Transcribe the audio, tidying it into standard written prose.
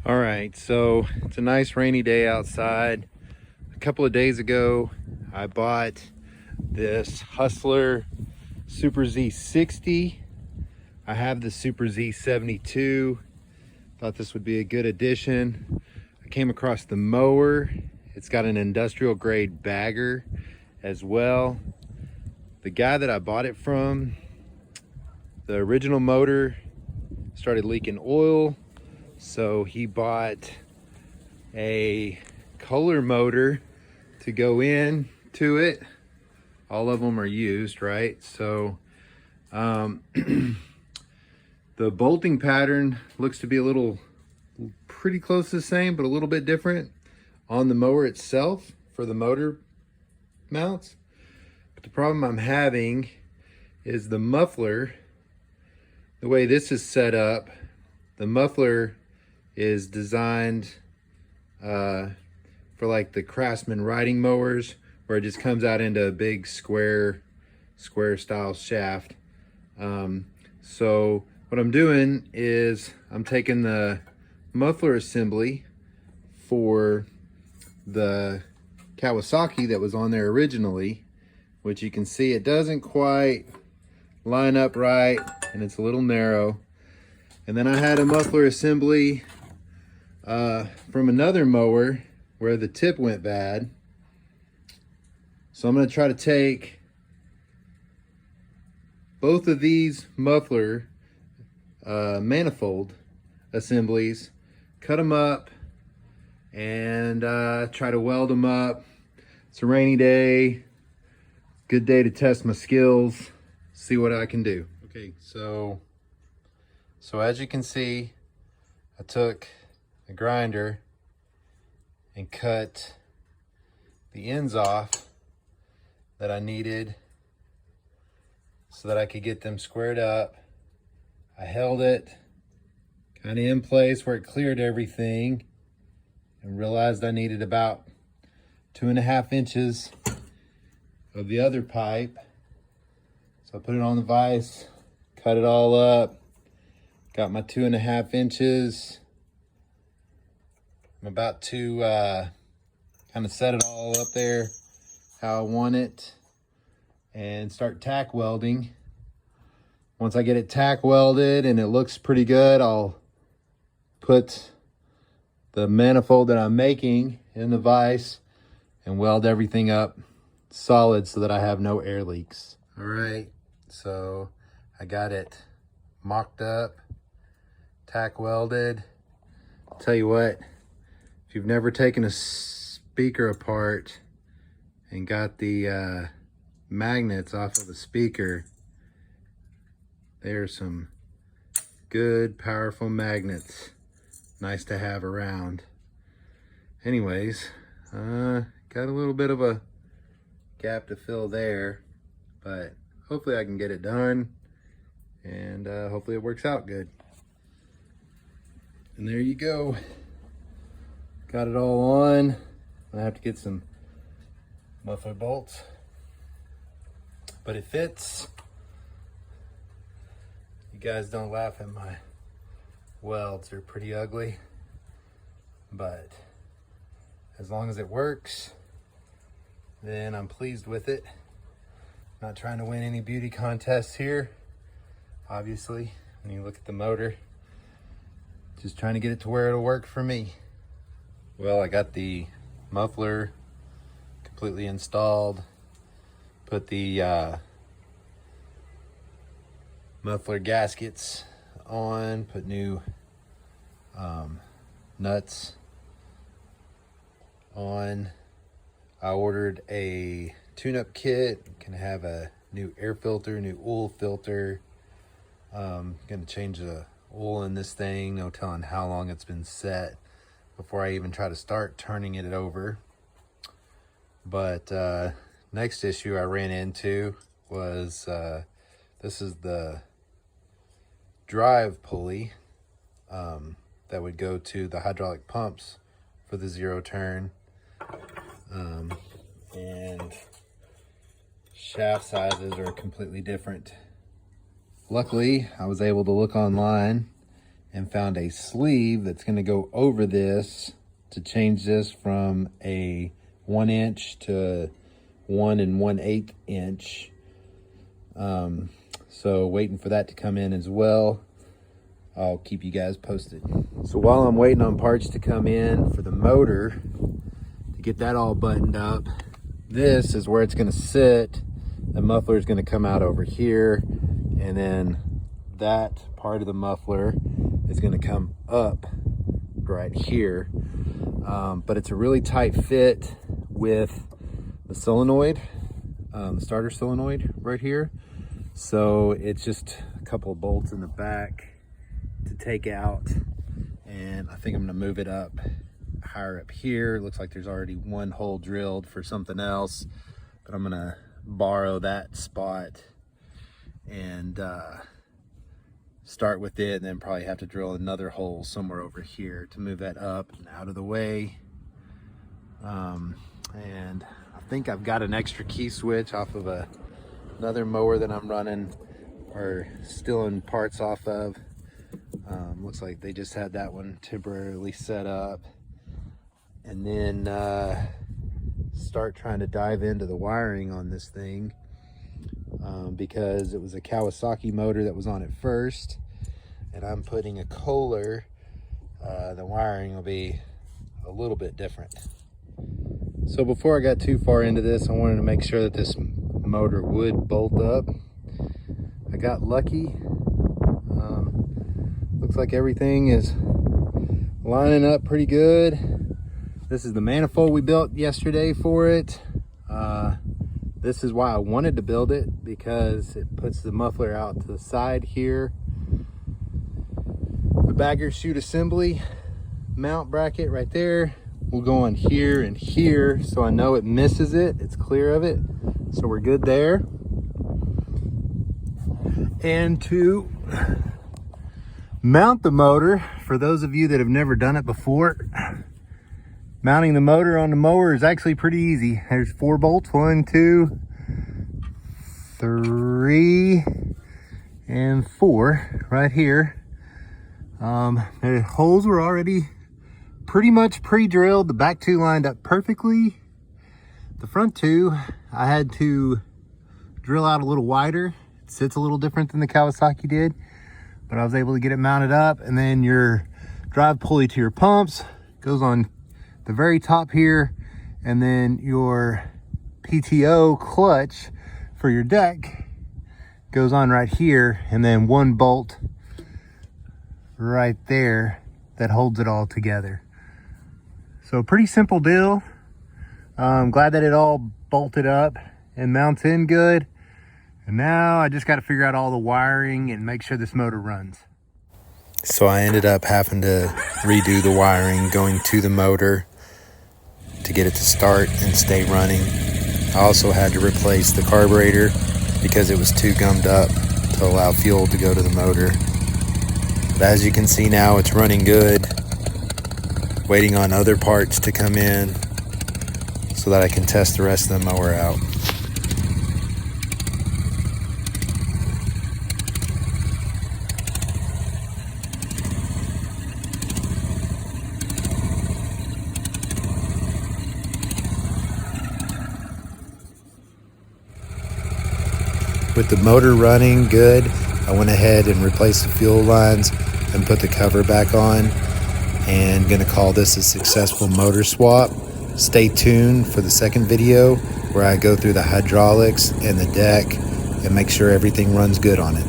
All right, so it's a nice rainy day outside. A couple of days ago, I bought this Hustler Super Z60. I have the Super Z72. Thought this would be a good addition. I came across the mower. It's got an industrial grade bagger as well. The guy that I bought it from, the original motor started leaking oil. So he bought a Kohler motor to go in to it. All of them are used, right? So the bolting pattern looks to be pretty close to the same, but a little bit different on the mower itself for the motor mounts. But the problem I'm having is the muffler. The way this is set up, the muffler is designed for like the Craftsman riding mowers, where it just comes out into a big square style shaft. So what I'm doing is I'm taking the muffler assembly for the Kawasaki that was on there originally, which you can see it doesn't quite line up right and it's a little narrow. And then I had a muffler assembly from another mower where the tip went bad. So I'm going to try to take both of these muffler manifold assemblies, cut them up, and try to weld them up. It's a rainy day, good day to test my skills, see what I can do. Okay, so as you can see, I took a grinder and cut the ends off that I needed so that I could get them squared up. I held it kind of in place where it cleared everything and realized I needed about 2.5 inches of the other pipe. So I put it on the vise, cut it all up, got my 2.5 inches. I'm about to kind of set it all up there how I want it and start tack welding. Once I get it tack welded and it looks pretty good, I'll put the manifold that I'm making in the vise and weld everything up solid so that I have no air leaks. All right, so I got it mocked up, tack welded. I'll tell you what, if you've never taken a speaker apart and got the magnets off of the speaker, there's some good, powerful magnets. Nice to have around. Anyways, got a little bit of a gap to fill there, but hopefully I can get it done, and hopefully it works out good. And there you go. Got it all on. I have to get some muffler bolts, but it fits. You guys don't laugh at my welds, they're pretty ugly, but as long as it works, then I'm pleased with it. Not trying to win any beauty contests here, obviously. When you look at the motor, just trying to get it to where it'll work for me. Well, I got the muffler completely installed, put the muffler gaskets on, put new nuts on. I ordered a tune-up kit. Can have a new air filter, new oil filter. Gonna change the oil in this thing. No telling how long it's been set before I even try to start turning it over. But next issue I ran into was this is the drive pulley that would go to the hydraulic pumps for the zero turn, and shaft sizes are completely different. Luckily, I was able to look online and found a sleeve that's going to go over this to change this from a 1 inch to 1 1/8 inch. So waiting for that to come in as well. I'll keep you guys posted. So while I'm waiting on parts to come in for the motor, to get that all buttoned up, this is where it's going to sit. The muffler is going to come out over here, and then that part of the muffler is going to come up right here. But it's a really tight fit with the solenoid, the starter solenoid right here. So it's just a couple of bolts in the back to take out, and I think I'm going to move it up higher up here. It looks like there's already one hole drilled for something else, but I'm going to borrow that spot and start with it, and then probably have to drill another hole somewhere over here to move that up and out of the way. And I think I've got an extra key switch off of another mower that I'm running, or stealing parts off of. Looks like they just had that one temporarily set up. And then start trying to dive into the wiring on this thing, because it was a Kawasaki motor that was on it first, and I'm putting a Kohler. The wiring will be a little bit different. So before I got too far into this, I wanted to make sure that this motor would bolt up. I got lucky. Looks like everything is lining up pretty good. This is the manifold we built yesterday for it. This is why I wanted to build it, because it puts the muffler out to the side here. The bagger chute assembly mount bracket right there will go on here and here, so I know it misses it, it's clear of it, so we're good there. And to mount the motor, for those of you that have never done it before, mounting the motor on the mower is actually pretty easy. There's 4 bolts, 1, 2, 3, and 4 right here. The holes were already pretty much pre-drilled. The back 2 lined up perfectly. The front 2, I had to drill out a little wider. It sits a little different than the Kawasaki did, but I was able to get it mounted up. And then your drive pulley to your pumps goes on the very top here, and then your PTO clutch for your deck goes on right here, and then 1 bolt right there that holds it all together. So pretty simple deal. I'm glad that it all bolted up and mounts in good. And now I just got to figure out all the wiring and make sure this motor runs. So I ended up having to redo the wiring going to the motor to get it to start and stay running. I also had to replace the carburetor because it was too gummed up to allow fuel to go to the motor. But as you can see now, it's running good. Waiting on other parts to come in so that I can test the rest of the mower out. With the motor running good, I went ahead and replaced the fuel lines and put the cover back on, and gonna call this a successful motor swap. Stay tuned for the second video where I go through the hydraulics and the deck and make sure everything runs good on it.